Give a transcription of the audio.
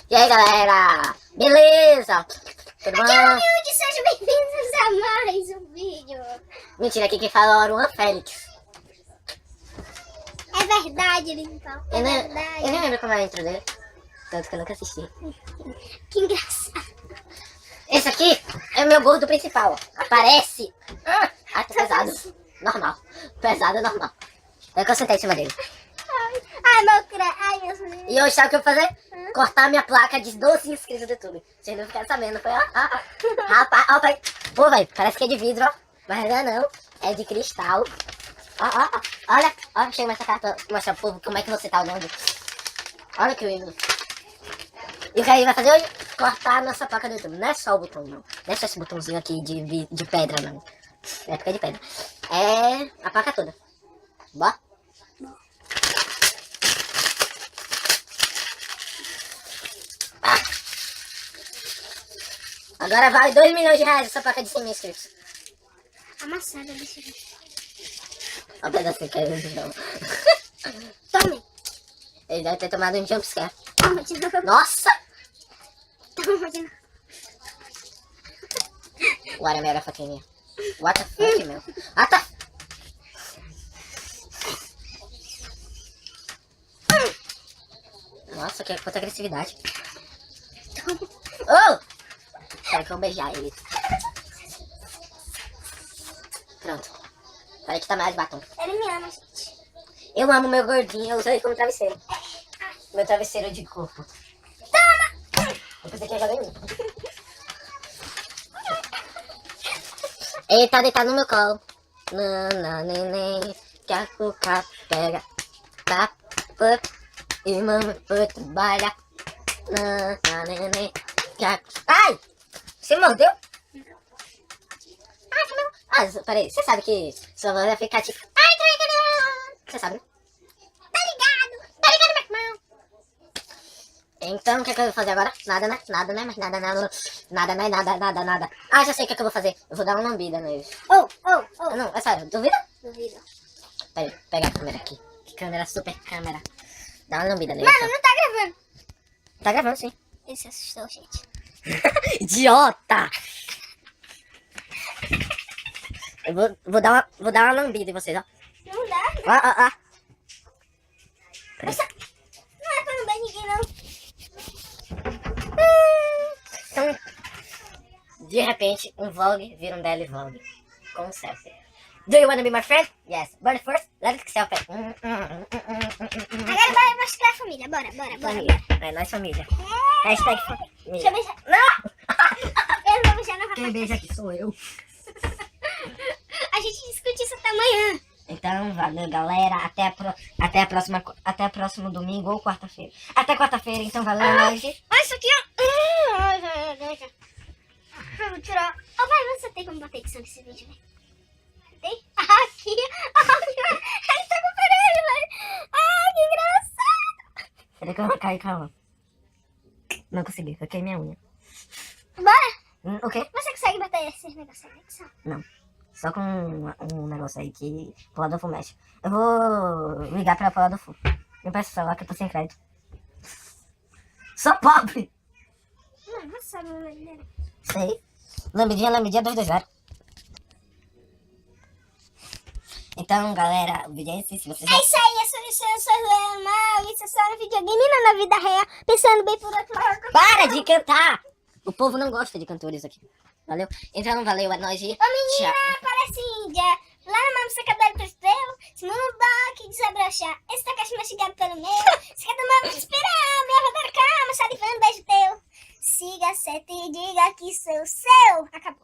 E aí, galera? Beleza? Tudo bom? Humilde, sejam bem-vindos a mais um vídeo. Mentira, aqui quem fala é o Aruan Félix. É verdade, Limpão. É Eu verdade. nem lembro como é a intro dele. Tanto que eu nunca assisti. Que engraçado. Esse aqui é o meu gordo principal. Ó. Aparece. Tá pesado. Normal. Pesado, normal. Eu que eu sentei em cima dele. Ai, meu crânio. Ai, meus meninos. E hoje sabe o que eu vou fazer? Cortar minha placa de 12 inscritos do YouTube. Vocês não ficaram sabendo. Foi, ó. Rapaz, ó, pai. Pô, velho, parece que é de vidro, ó. Mas não é não. É de cristal. Ó. Olha. Ó, chega mais essa cara pra mostrar pro povo como é que você tá olhando. Olha que lindo. E o que a gente vai fazer hoje? Cortar a nossa placa do YouTube. Não é só o botão, não. Não é só esse botãozinho aqui de pedra, não. É porque é de pedra. É a placa toda. Bora? Agora vale 2 milhões de reais essa placa de 100 mil inscritos. Amassada, deixa eu ver. Olha o pedacinho que é de novo. Tome. Ele deve ter tomado um jumpscare. Toma de novo. Nossa! Toma de novo. What a mera fucking What the fuck, meu? What the... Nossa, que quanta agressividade. Toma. Oh! Quero que eu beijar ele. Pronto. Peraí que tá mais batom. Ele me ama, gente. Eu amo meu gordinho, eu uso ele como travesseiro. Meu travesseiro de corpo. Toma. Eu pensei que ia jogar em mim. Ele tá deitado no meu colo. Neném, que a cuca pega. Tá, e mamãe foi trabalhar. Neném, que a... Ai! Você mordeu? Ai, que não. Ah, peraí, você sabe que sua voz vai ficar tipo... Ai, você sabe, né? Tá ligado, meu irmão. Então, o que é que eu vou fazer agora? Nada, né? Nada, né? Mas nada. Ah, já sei o que é que eu vou fazer. Eu vou dar uma lambida neles. Oh. Não, é sério, duvida? Duvido. Peraí, pega a câmera aqui. Que câmera, super câmera. Dá uma lambida neles. Mano, não tá gravando. Tá gravando, sim. Ele se assustou, gente. Idiota! Eu vou dar uma lambida em vocês, ó. Não dá. Ó. Nossa, não é pra não dar ninguém, não. Então, de repente, um vlog vira um daily vlog. Com selfie. Do you wanna be my friend? Yes. But first, let's take selfie. Agora vai mostrar a família. Bora. Família. É, nós família. Hashtag família. Deixa eu beijar. Não! Eu vou beijar na Quem beija aqui sou eu. A gente discute isso até amanhã. Então, valeu, galera. Até o próximo domingo ou quarta-feira. Até quarta-feira, então, valeu, nós. Olha isso aqui, ó. Eu vou tirar. Ô, pai, você tem como botar edição nesse vídeo, velho? Tem? Aqui. Ele tá com aparelho, velho. Ai, que engraçado. Peraí que eu vou cair, calma. Não consegui, eu queimei minha unha. Bora. O quê? Você consegue botar esses negócios na edição? Não. Só com um negócio aí que o Adolfo mexe. Eu vou ligar pra Adolfo. Me peço o celular que eu tô sem crédito. Sou pobre! Não, você sabe o nome dele. Sei. Lambidinha 220. Então, galera, o vídeo é esse. Se vocês... É isso aí, eu sou normal. Isso é só no videogame, não na vida real. Pensando bem por outro lado. Para de cantar! O povo não gosta de cantores aqui. Valeu? Então, valeu, é nóis e Ô, menina, tchau. parece índia. Lá no mamo, você cabelo presteu. Se mano baque, desabrochar. Esse tacaxi mastigado pelo meu. Se quer tomar, esperar. Minha rodar calma, salivando, beijo teu. Siga a seta e diga que sou seu. Acabou.